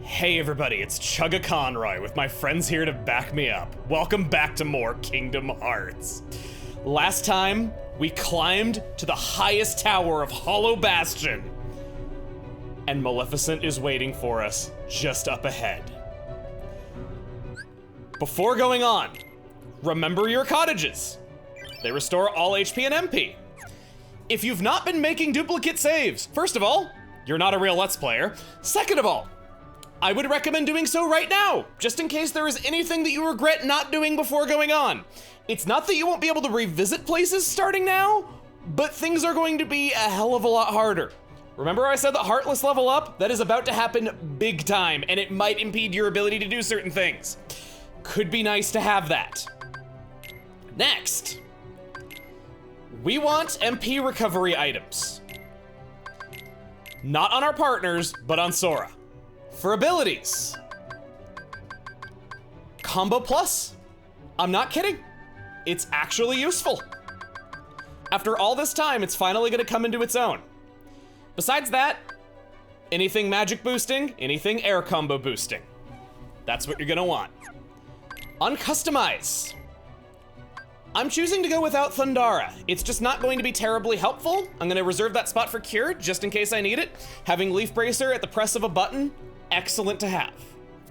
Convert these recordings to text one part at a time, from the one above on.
Hey everybody, it's Chugga Conroy with my friends here to back me up. Welcome back to more Kingdom Hearts. Last time, we climbed to the highest tower of Hollow Bastion, and Maleficent is waiting for us just up ahead. Before going on, remember your cottages. They restore all HP and MP. If you've not been making duplicate saves, first of all, you're not a real Let's Player. Second of all, I would recommend doing so right now, just in case there is anything that you regret not doing before going on. It's not that you won't be able to revisit places starting now, but things are going to be a hell of a lot harder. Remember I said that Heartless level up? That is about to happen big time, and it might impede your ability to do certain things. Could be nice to have that. Next, we want MP recovery items. Not on our partners, but on Sora. For abilities, Combo Plus. I'm not kidding. It's actually useful. After all this time, it's finally gonna come into its own. Besides that, anything magic boosting, anything air combo boosting. That's what you're gonna want. Uncustomize. I'm choosing to go without Thundara. It's just not going to be terribly helpful. I'm gonna reserve that spot for Cure just in case I need it. Having Leaf Bracer at the press of a button, excellent to have.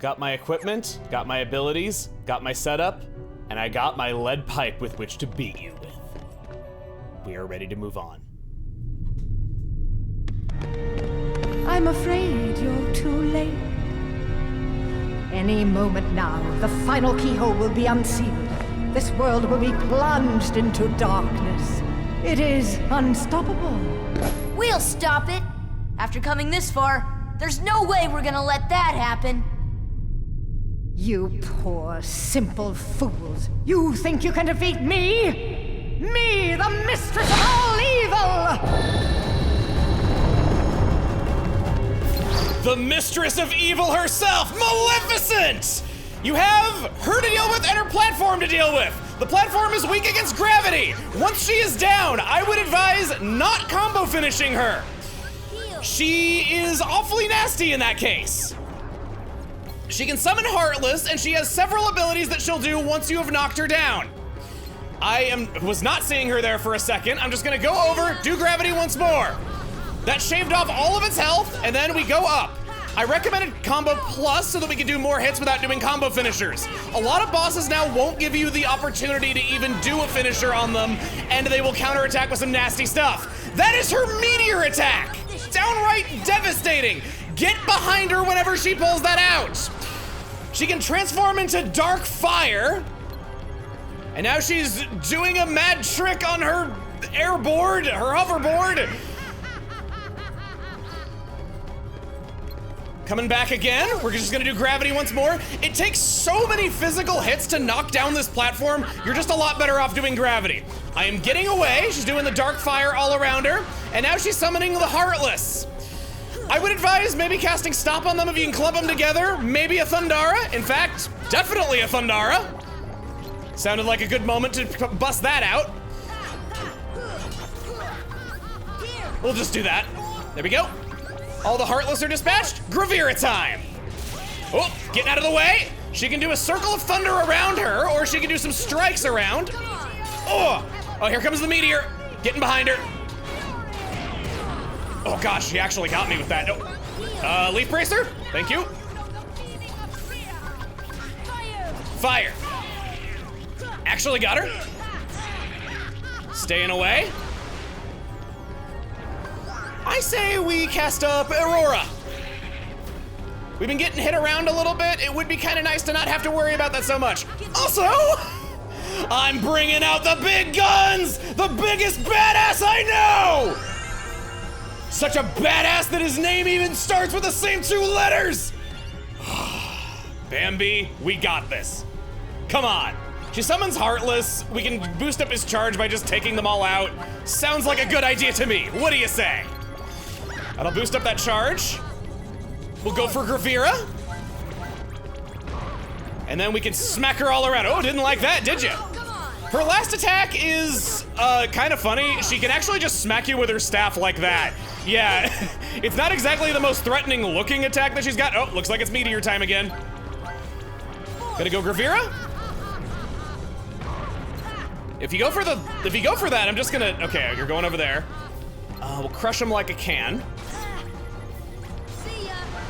Got my equipment, got my abilities, got my setup, and I got my lead pipe with which to beat you with. We are ready to move on. I'm afraid you're too late. Any moment now, the final keyhole will be unsealed. This world will be plunged into darkness. It is unstoppable. We'll stop it. After coming this far, there's no way we're gonna let that happen. You poor, simple fools. You think you can defeat me? Me, the mistress of all evil! The mistress of evil herself, Maleficent! You have her to deal with and her platform to deal with. The platform is weak against gravity. Once she is down, I would advise not combo finishing her. She is awfully nasty in that case. She can summon Heartless, and she has several abilities that she'll do once you have knocked her down. I was not seeing her there for a second. I'm just gonna go over, do gravity once more. That shaved off all of its health, and then we go up. I recommended Combo Plus so that we can do more hits without doing combo finishers. A lot of bosses now won't give you the opportunity to even do a finisher on them, and they will counterattack with some nasty stuff. That is her meteor attack! Downright devastating! Get behind her whenever she pulls that out! She can transform into dark fire, and now she's doing a mad trick on her airboard, her hoverboard. Coming back again, we're just gonna do gravity once more. It takes so many physical hits to knock down this platform, you're just a lot better off doing gravity. I am getting away, she's doing the dark fire all around her, and now she's summoning the Heartless. I would advise maybe casting Stop on them if you can club them together, maybe a Thundara, in fact, definitely a Thundara. Sounded like a good moment to bust that out. We'll just do that. There we go. All the Heartless are dispatched. Gravira time. Oh, getting out of the way. She can do a circle of thunder around her, or she can do some strikes around. Oh, here comes the meteor. Getting behind her. Oh gosh, she actually got me with that. Oh. Leaf Bracer, thank you. Fire. Actually got her. Staying away. I say we cast up Aurora. We've been getting hit around a little bit. It would be kind of nice to not have to worry about that so much. Also, I'm bringing out the big guns! The biggest badass I know! Such a badass that his name even starts with the same two letters! Bambi, we got this. Come on. She summons Heartless. We can boost up his charge by just taking them all out. Sounds like a good idea to me. What do you say? That'll boost up that charge. We'll go for Gravira. And then we can smack her all around. Oh, didn't like that, did you? Her last attack is kind of funny. She can actually just smack you with her staff like that. Yeah, It's not exactly the most threatening looking attack that she's got. Oh, looks like it's meteor time again. Gonna go Gravira? If you go for that, I'm just gonna, okay, you're going over there. We'll crush him like a can.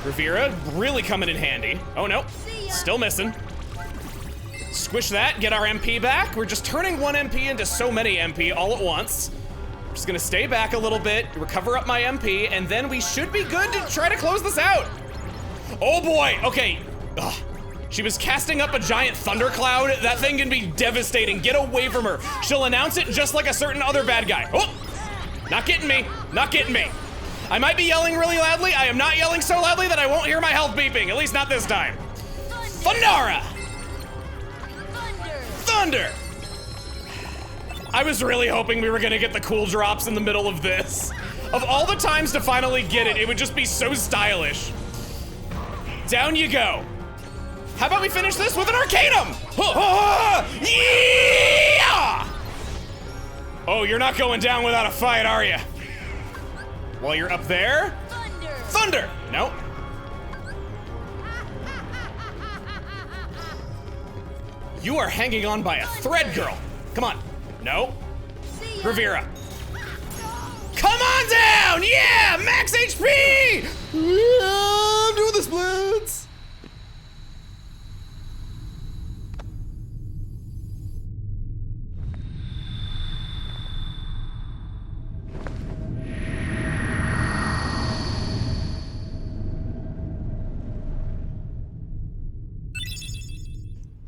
Gravira, really coming in handy. Oh no, still missing. Squish that, get our MP back. We're just turning 1 MP into so many MP all at once. I'm just gonna stay back a little bit, recover up my MP, and then we should be good to try to close this out. Oh boy, okay. Ugh. She was casting up a giant thundercloud. That thing can be devastating. Get away from her. She'll announce it just like a certain other bad guy. Oh, not getting me, not getting me. I might be yelling really loudly. I am not yelling so loudly that I won't hear my health beeping, at least not this time. Thundara! Thunder! I was really hoping we were gonna get the cool drops in the middle of this. Of all the times to finally get it, it would just be so stylish. Down you go. How about we finish this with an Arcanum? Yeah! Oh, you're not going down without a fight, are you? While you're up there? Thunder! Nope. You are hanging on by a thread, girl. Come on. No. Gravira. Come on down! Yeah! Max HP! I'm doing the splits.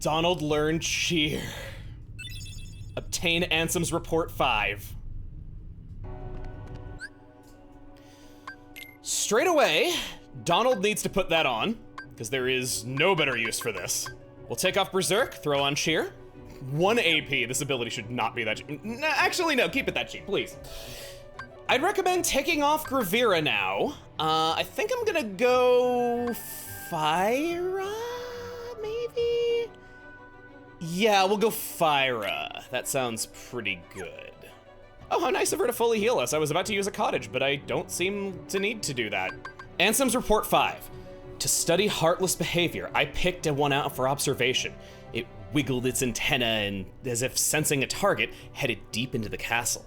Donald learned cheer. Obtain Ansem's Report 5. Straight away, Donald needs to put that on, because there is no better use for this. We'll take off Berserk, throw on Cheer. 1 AP, this ability should not be that cheap. No, actually, no, keep it that cheap, please. I'd recommend taking off Gravira now. I think I'm gonna go Fyra, maybe? Yeah, we'll go Fyra. That sounds pretty good. Oh, how nice of her to fully heal us. I was about to use a cottage, but I don't seem to need to do that. Ansem's Report 5. To study heartless behavior, I picked one out for observation. It wiggled its antenna and, as if sensing a target, headed deep into the castle.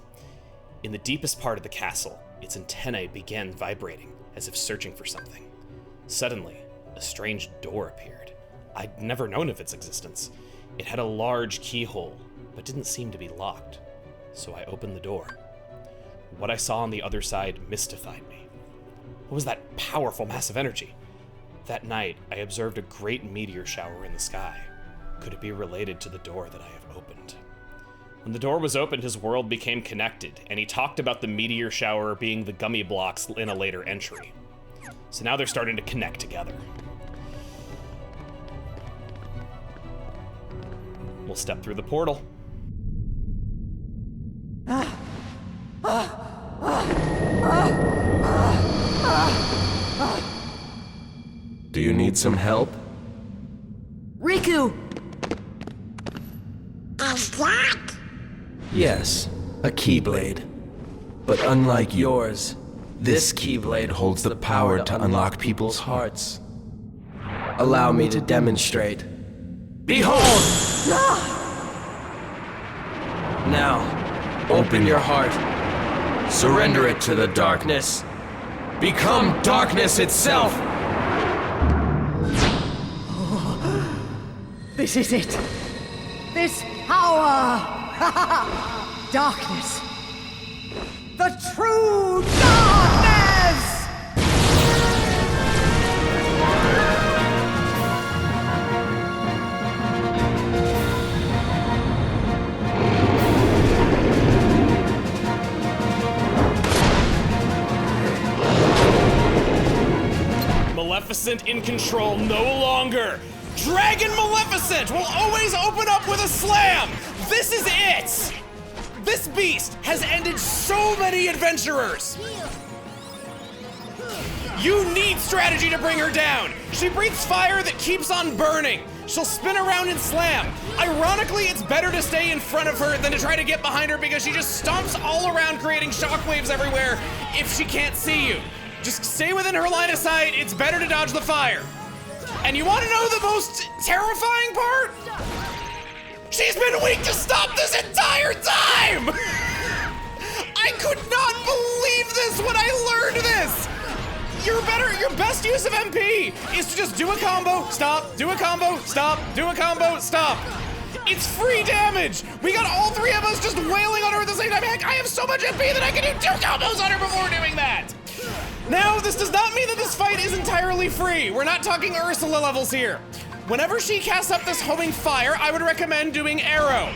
In the deepest part of the castle, its antennae began vibrating, as if searching for something. Suddenly, a strange door appeared. I'd never known of its existence. It had a large keyhole, but didn't seem to be locked. So I opened the door. What I saw on the other side mystified me. What was that powerful mass of energy? That night, I observed a great meteor shower in the sky. Could it be related to the door that I have opened? When the door was opened, his world became connected, and he talked about the meteor shower being the gummy blocks in a later entry. So now they're starting to connect together. We'll step through the portal. Do you need some help? Riku! Yes, a Keyblade. But unlike yours, this Keyblade holds the power to unlock people's hearts. Allow me to demonstrate. Behold! Now, open your heart. Surrender it to the darkness. Become darkness itself! This is it. This power. Darkness. The true darkness! Maleficent in control no longer. Dragon Maleficent will always open up with a slam. This is it. This beast has ended so many adventurers. You need strategy to bring her down. She breathes fire that keeps on burning. She'll spin around and slam. Ironically, it's better to stay in front of her than to try to get behind her because she just stomps all around creating shockwaves everywhere if she can't see you. Just stay within her line of sight. It's better to dodge the fire. And you want to know the most terrifying part? She's been weak to stop this entire time! I could not believe this when I learned this! Your best use of MP is to just do a combo, stop, do a combo, stop, do a combo, stop. It's free damage! We got all three of us just wailing on her at the same time. Heck, I have so much MP that I can do 2 combos on her before doing that! Now, this does not mean that this fight is entirely free. We're not talking Ursula levels here. Whenever she casts up this homing fire, I would recommend doing Arrow.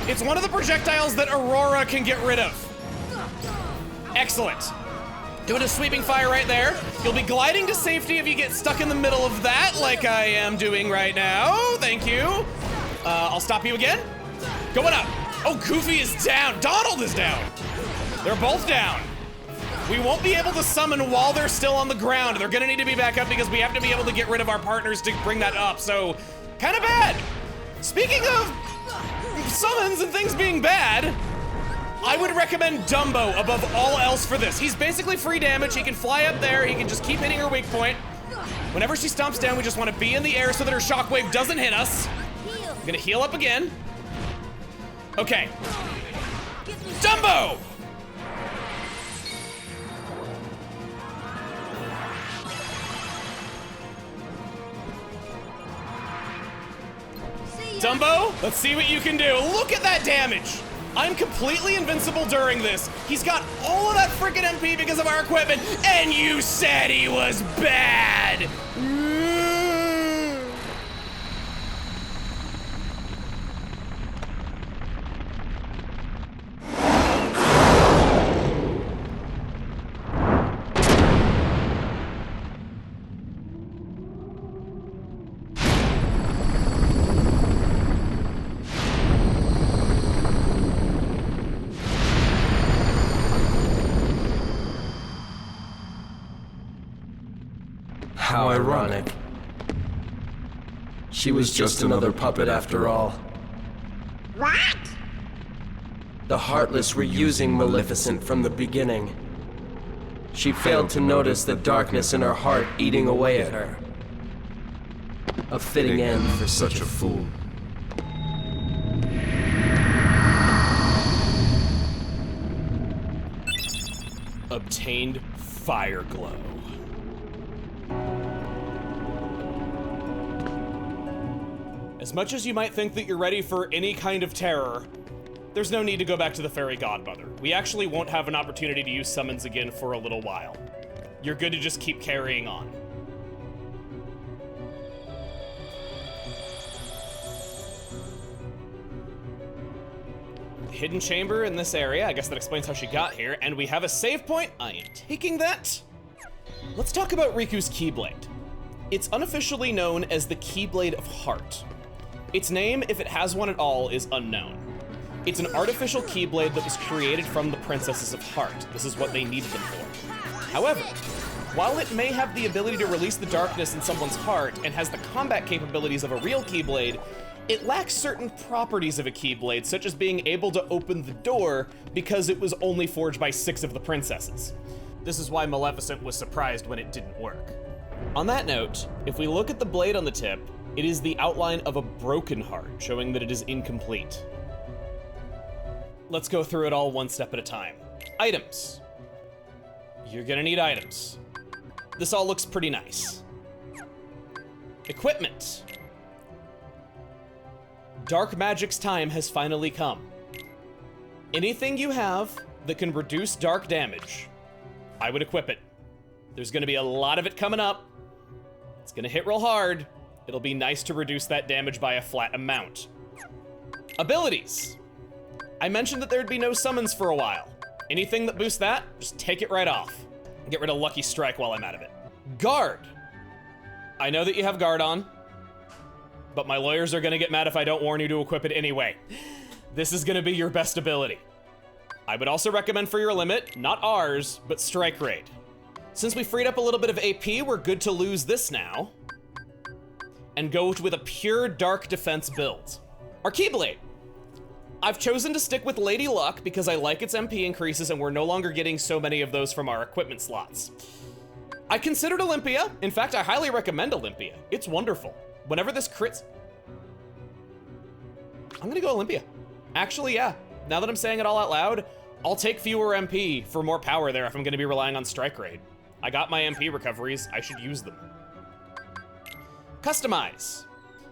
It's one of the projectiles that Aurora can get rid of. Excellent. Doing a sweeping fire right there. You'll be gliding to safety if you get stuck in the middle of that, like I am doing right now. Thank you. I'll stop you again. Going up. Oh, Goofy is down. Donald is down. They're both down. We won't be able to summon while they're still on the ground. They're gonna need to be back up because we have to be able to get rid of our partners to bring that up, so kind of bad. Speaking of summons and things being bad, I would recommend Dumbo above all else for this. He's basically free damage. He can fly up there. He can just keep hitting her weak point. Whenever she stomps down, we just want to be in the air so that her shockwave doesn't hit us. I'm gonna heal up again. Okay. Dumbo! Dumbo, let's see what you can do. Look at that damage. I'm completely invincible during this. He's got all of that freaking MP because of our equipment, and you said he was bad. How ironic. She was just another puppet after all. What? The Heartless were using Maleficent from the beginning. She failed to notice the darkness in her heart eating away at her. A fitting end for such a fool. Obtained Fire Glow. As much as you might think that you're ready for any kind of terror, there's no need to go back to the Fairy Godmother. We actually won't have an opportunity to use summons again for a little while. You're good to just keep carrying on. Hidden chamber in this area. I guess that explains how she got here. And we have a save point. I am taking that. Let's talk about Riku's Keyblade. It's unofficially known as the Keyblade of Heart. Its name, if it has one at all, is unknown. It's an artificial Keyblade that was created from the Princesses of Heart. This is what they needed them for. However, while it may have the ability to release the darkness in someone's heart and has the combat capabilities of a real Keyblade, it lacks certain properties of a Keyblade, such as being able to open the door because it was only forged by 6 of the princesses. This is why Maleficent was surprised when it didn't work. On that note, if we look at the blade on the tip, it is the outline of a broken heart, showing that it is incomplete. Let's go through it all one step at a time. Items. You're gonna need items. This all looks pretty nice. Equipment. Dark Magic's time has finally come. Anything you have that can reduce dark damage, I would equip it. There's gonna be a lot of it coming up. It's gonna hit real hard. It'll be nice to reduce that damage by a flat amount. Abilities. I mentioned that there'd be no summons for a while. Anything that boosts that, just take it right off. Get rid of Lucky Strike while I'm out of it. Guard. I know that you have guard on, but my lawyers are gonna get mad if I don't warn you to equip it anyway. This is gonna be your best ability. I would also recommend for your limit, not ours, but Strike Raid. Since we freed up a little bit of AP, we're good to lose this now and go with a pure dark defense build. Our Keyblade. I've chosen to stick with Lady Luck because I like its MP increases and we're no longer getting so many of those from our equipment slots. I considered Olympia. In fact, I highly recommend Olympia. It's wonderful. Whenever this crits, I'm gonna go Olympia. Actually, yeah, now that I'm saying it all out loud, I'll take fewer MP for more power there if I'm gonna be relying on strike rate. I got my MP recoveries, I should use them. Customize.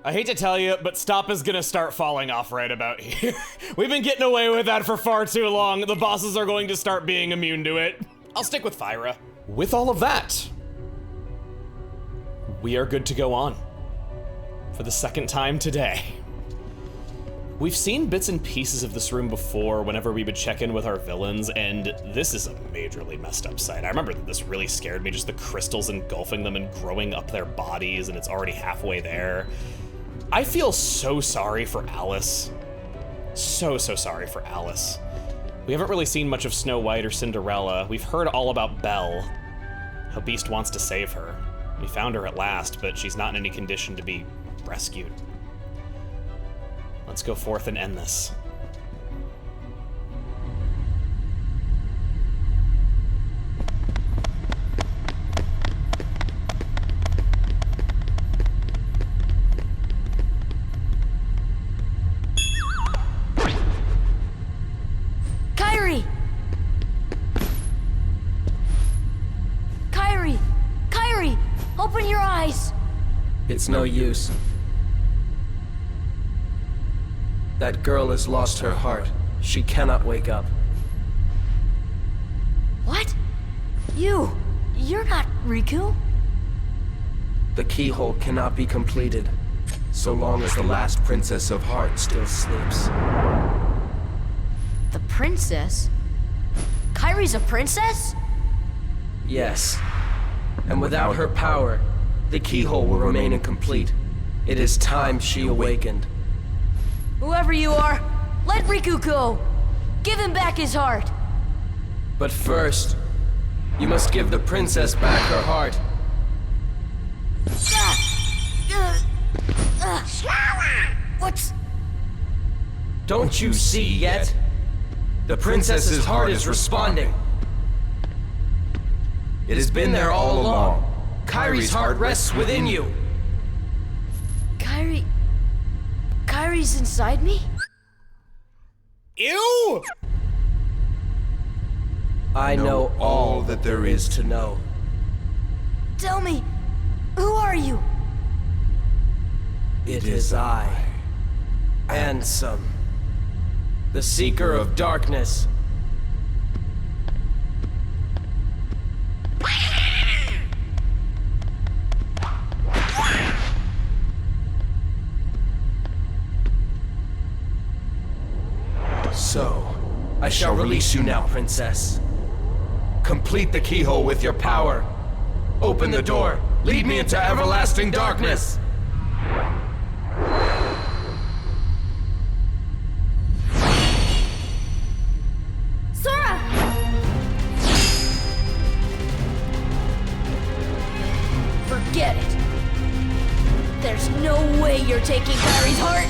I hate to tell you, but stop is gonna start falling off right about here. We've been getting away with that for far too long. The bosses are going to start being immune to it. I'll stick with Fyra. With all of that, we are good to go on for the second time today. We've seen bits and pieces of this room before whenever we would check in with our villains, and this is a majorly messed up sight. I remember that this really scared me, just the crystals engulfing them and growing up their bodies, and it's already halfway there. I feel so sorry for Alice. So sorry for Alice. We haven't really seen much of Snow White or Cinderella. We've heard all about Belle, how Beast wants to save her. We found her at last, but she's not in any condition to be rescued. Let's go forth and end this. Kairi! Kairi! Kairi! Open your eyes! It's no use. That girl has lost her heart. She cannot wake up. What? You're not Riku? The keyhole cannot be completed so long as the last Princess of Heart still sleeps. The princess? Kairi's a princess? Yes. And without her power, the keyhole will remain incomplete. It is time she awakened. Whoever you are, let Riku go! Give him back his heart! But first, you must give the princess back her heart. What's... Don't you see yet? The princess's heart is responding. It has been there all along. Kairi's heart rests within you. Kairi's inside me? Ew! I know all that there is to know. Tell me, who are you? It is I, Ansem, the Seeker of Darkness. So, I shall release you now, Princess. Complete the keyhole with your power. Open the door. Lead me into everlasting darkness. Sora! Forget it. There's no way you're taking Kairi's heart.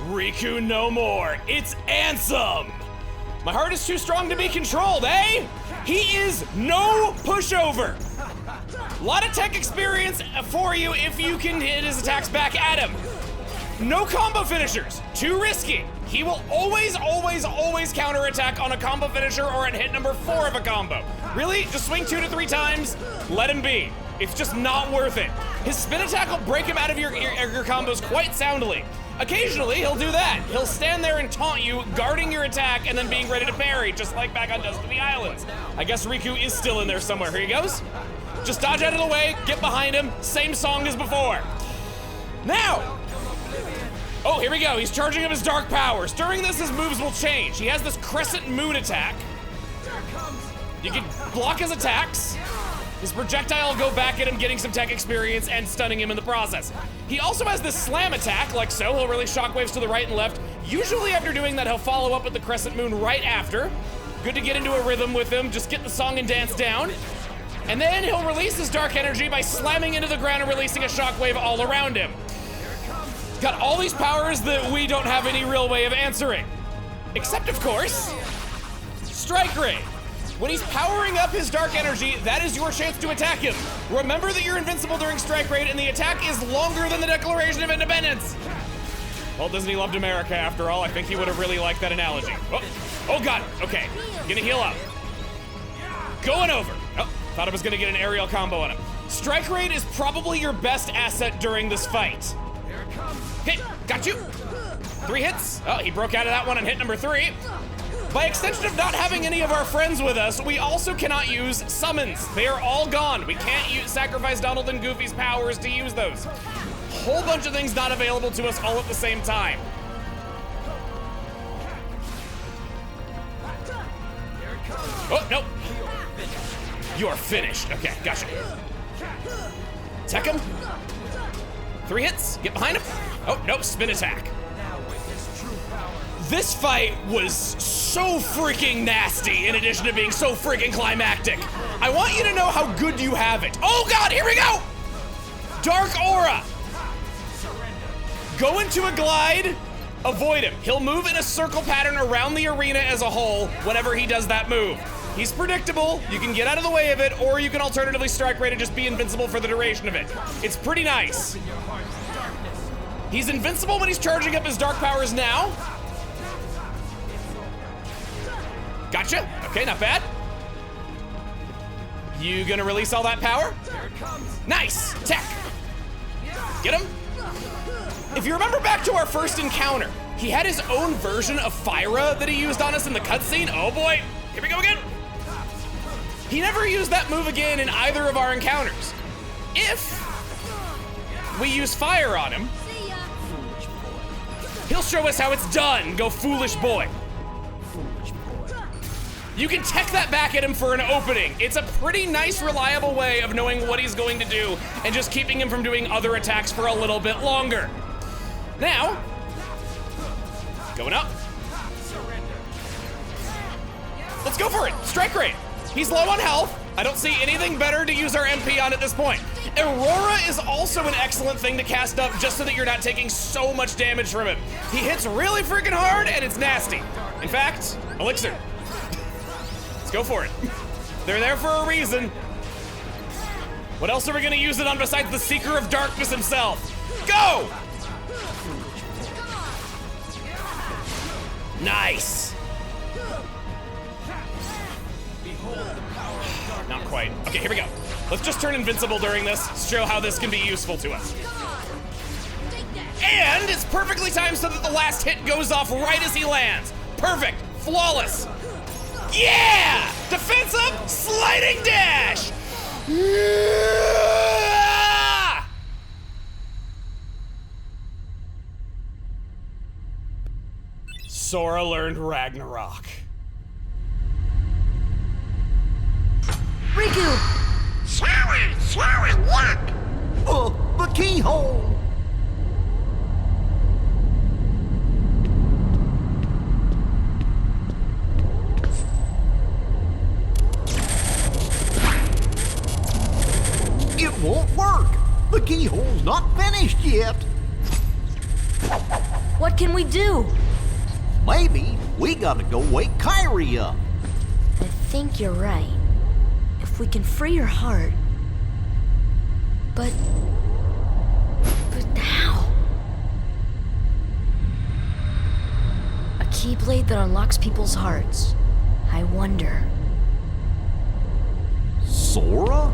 Riku no more. It's Ansem. My heart is too strong to be controlled, eh? He is no pushover. A lot of tech experience for you if you can hit his attacks back at him. No combo finishers. Too risky. He will always counterattack on a combo finisher or at hit number 4 of a combo. Really? Just swing 2 to 3 times. Let him be. It's just not worth it. His spin attack will break him out of your combos quite soundly. Occasionally, he'll do that. He'll stand there and taunt you, guarding your attack, and then being ready to parry, just like back on Dust of the Islands. I guess Riku is still in there somewhere. Here he goes. Just dodge out of the way, get behind him, same song as before. Now! Oh, here we go. He's charging up his dark powers. During this, his moves will change. He has this crescent moon attack. You can block his attacks. His projectile will go back at him, getting some tech experience and stunning him in the process. He also has this slam attack, like so. He'll release shockwaves to the right and left. Usually after doing that, he'll follow up with the crescent moon right after. Good to get into a rhythm with him. Just get the song and dance down. And then he'll release his dark energy by slamming into the ground and releasing a shockwave all around him. Got all these powers that we don't have any real way of answering. Except, of course, Strike Raid. When he's powering up his dark energy, that is your chance to attack him. Remember that you're invincible during Strike Raid, and the attack is longer than the Declaration of Independence. Well, doesn't he love America after all? I think he would have really liked that analogy. Oh God, okay, gonna heal up. Going over. Oh, thought I was gonna get an aerial combo on him. Strike Raid is probably your best asset during this fight. Hit, got you. 3 hits. Oh, he broke out of that one and hit number 3. By extension of not having any of our friends with us, we also cannot use summons. They are all gone. We can't sacrifice Donald and Goofy's powers to use those. Whole bunch of things not available to us all at the same time. Oh, nope. You are finished. Okay, gotcha. Attack him. 3 hits. Get behind him. Oh, nope, spin attack. This fight was so freaking nasty in addition to being so freaking climactic. I want you to know how good you have it. Oh God, here we go! Dark Aura. Go into a glide, avoid him. He'll move in a circle pattern around the arena as a whole whenever he does that move. He's predictable, you can get out of the way of it, or you can alternatively Strike Raid and just be invincible for the duration of it. It's pretty nice. He's invincible when he's charging up his dark powers now. Gotcha. Okay, not bad. You gonna release all that power? Nice. Tech. Get him. If you remember back to our first encounter, he had his own version of Fyra that he used on us in the cutscene. Oh boy. Here we go again. He never used that move again in either of our encounters. If we use fire on him, he'll show us how it's done. Go foolish boy. You can tech that back at him for an opening. It's a pretty nice, reliable way of knowing what he's going to do and just keeping him from doing other attacks for a little bit longer. Now, going up. Let's go for it. Strike Raid. He's low on health. I don't see anything better to use our MP on at this point. Aurora is also an excellent thing to cast up just so that you're not taking so much damage from him. He hits really freaking hard and it's nasty. In fact, Elixir. Go for it. They're there for a reason. What else are we gonna use it on besides the Seeker of Darkness himself? Go! Nice. Not quite. Okay, here we go. Let's just turn invincible during this to show how this can be useful to us. And it's perfectly timed so that the last hit goes off right as he lands. Perfect. Flawless. Yeah! Defense up, sliding dash! Yeah! Sora learned Ragnarok. Riku! Sorry, what? The keyhole! It won't work! The keyhole's not finished yet! What can we do? Maybe we gotta go wake Kyrie up. I think you're right. If we can free her heart. But how? A Keyblade that unlocks people's hearts. I wonder. Sora?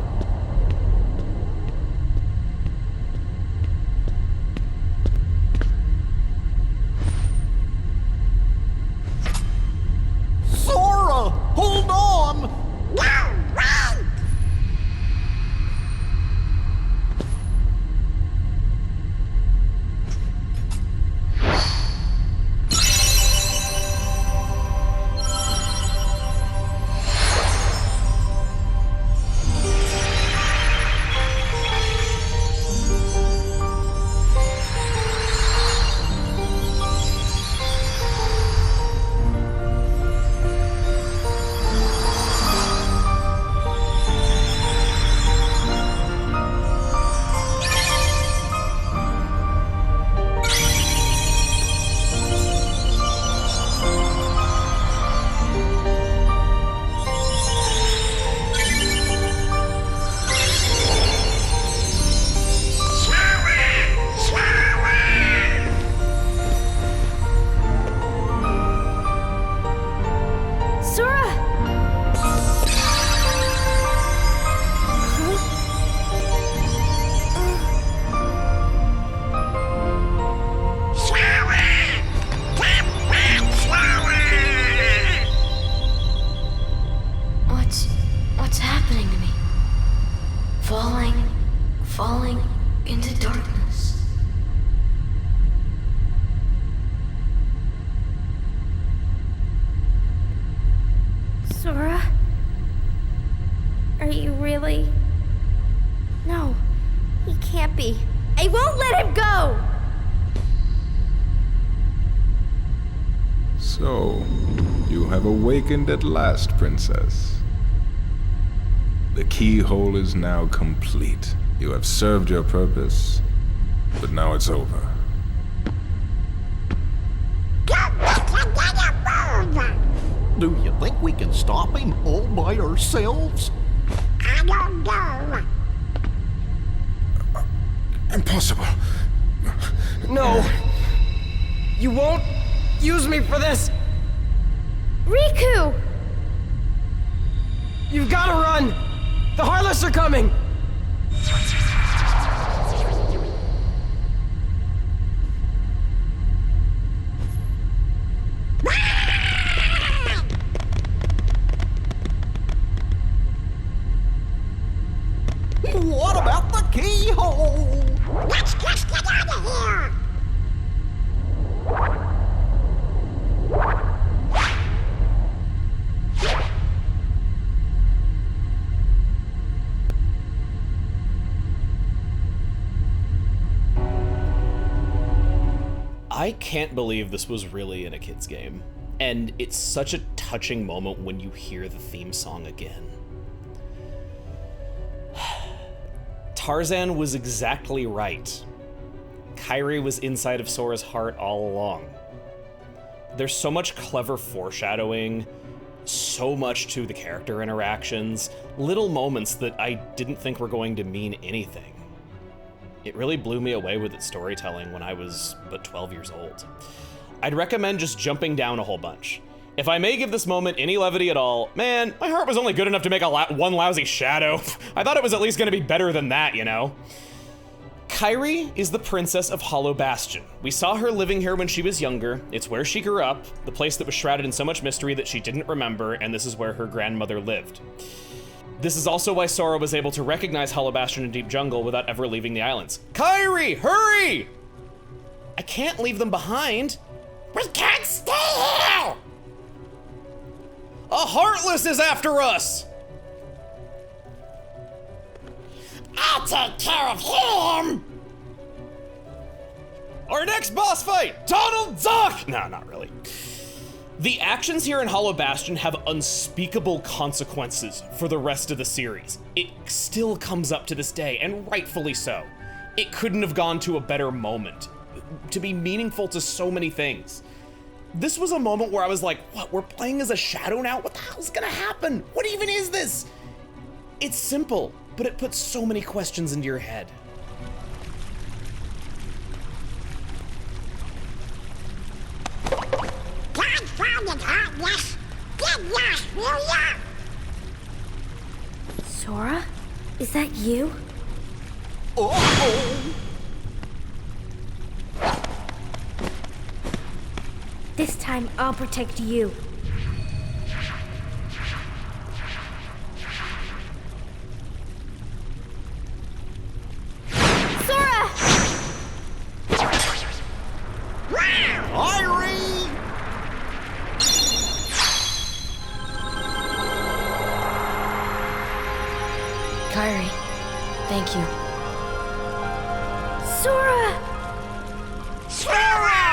Sora! Hold on! Wow! Wow! happening to me? Falling into darkness. Sora? Are you really? No, he can't be. I won't let him go! So, you have awakened at last, Princess. The keyhole is now complete. You have served your purpose, but now it's over. Do you think we can stop him all by ourselves? I don't know. Impossible. No! You won't use me for this! Riku! You've gotta run! The Heartless are coming! What about the keyhole? Let's just get out of here! I can't believe this was really in a kid's game. And it's such a touching moment when you hear the theme song again. Tarzan was exactly right. Kairi was inside of Sora's heart all along. There's so much clever foreshadowing, so much to the character interactions, little moments that I didn't think were going to mean anything. It really blew me away with its storytelling when I was but 12 years old. I'd recommend just jumping down a whole bunch. If I may give this moment any levity at all, man, my heart was only good enough to make one lousy shadow. I thought it was at least gonna be better than that, you know? Kairi is the princess of Hollow Bastion. We saw her living here when she was younger. It's where she grew up, the place that was shrouded in so much mystery that she didn't remember, and this is where her grandmother lived. This is also why Sora was able to recognize Hollow Bastion and Deep Jungle without ever leaving the islands. Kairi, hurry! I can't leave them behind. We can't stay here! A Heartless is after us! I'll take care of him! Our next boss fight, Donald Duck! No, not really. The actions here in Hollow Bastion have unspeakable consequences for the rest of the series. It still comes up to this day, and rightfully so. It couldn't have gone to a better moment, to be meaningful to so many things. This was a moment where I was like, what, we're playing as a shadow now? What the hell's gonna happen? What even is this? It's simple, but it puts so many questions into your head. Confounded Heartless! Get lost, will ya? Sora? Is that you? Uh-oh! This time I'll protect you. Sora! Kairi! Kairi, thank you. Sora! Sora!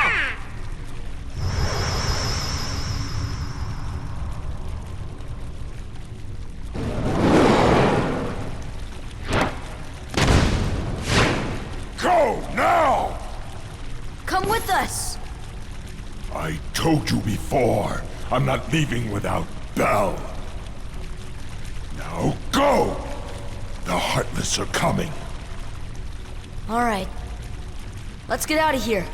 Go now! Come with us! I told you before, I'm not leaving without Belle. Now go! The Heartless are coming. All right. Let's get out of here.